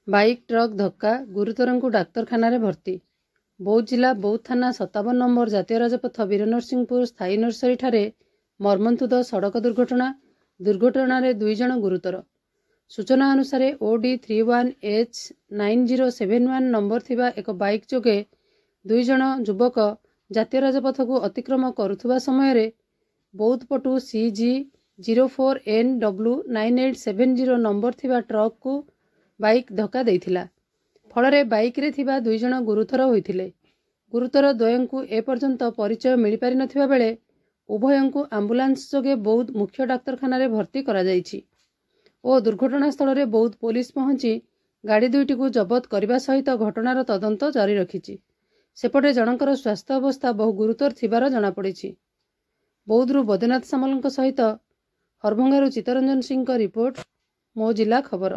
Bike truck धक्का गुरुतरଙ୍କୁ ଡାକ୍ତରଖାନାରେ ଭର୍ତ୍ତି। ବୌଦ୍ଧ ଜିଲ୍ଲା ବୌଦ୍ଧ ଥାନା 57 ନମ୍ବର ଜାତୀୟ ରାଜପଥ ବୀରନରସିଂହପୁର ସ୍ଥାୟୀ ନର୍ସରୀଠାରେ ମର୍ମନ୍ତୁଦ ସଡ଼କ ଦୁର୍ଘଟଣାରେ 2 ଜଣ ଗୁରୁତର। ସୂଚନା ଅନୁସାରେ OD 31H9071 ନମ୍ବର ଥିବା ଏକ ବାଇକ୍ ଯୋଗେ 2 ଜଣ ଯୁବକ ଜାତୀୟ ରାଜପଥକୁ ଅତିକ୍ରମ କରୁଥିବା ସମୟରେ ବୌଦ୍ଧ ପଟୁ CG 04NW 9870 ନମ୍ବର ଥିବା ଟ୍ରକକୁ ବାଇକ୍ ଧକ୍କା ଦେଇଥିଲା। ଫଳରେ ବାଇକ୍ରେ ଥିବା 2 ଜଣ ଗୁରୁତର ହୋଇଥିଲେ। ଗୁରୁତର ଦ୍ୱୟଙ୍କୁ ଏପର୍ଯ୍ୟନ୍ତ ପରିଚୟ ମିଳିପାରିନଥିବା ବେଳେ ଉଭୟଙ୍କୁ ଆମ୍ବୁଲାନ୍ସ ଯୋଗେ ବୌଦ୍ଧ ମୁଖ୍ୟ ଡାକ୍ତରଖାନାରେ ଭର୍ତ୍ତି କରାଯାଇଛି ଓ ଦୁର୍ଘଟଣାସ୍ଥଳରେ ବୌଦ୍ଧ ପୋଲିସ ପହଞ୍ଚି ଗାଡ଼ି ଦୁଇଟିକୁ ଜବତ କରିବା ସହିତ ଘଟଣାର ତଦନ୍ତ ଜାରି ରଖିଛି। ସେପଟେ ଜଣଙ୍କର ସ୍ୱାସ୍ଥ୍ୟ ଅବସ୍ଥା ବହୁ ଗୁରୁତର ଥିବାର ଜଣାପଡ଼ିଛି। ବୌଦ୍ଧରୁ ବୈଦ୍ୟନାଥ ସାମଲଙ୍କ ସହିତ ହରଭଙ୍ଗାରୁ ଚିତ୍ତରଞ୍ଜନ ସିଂଙ୍କ ରିପୋର୍ଟ, ମୋ ଜିଲ୍ଲା ଖବର।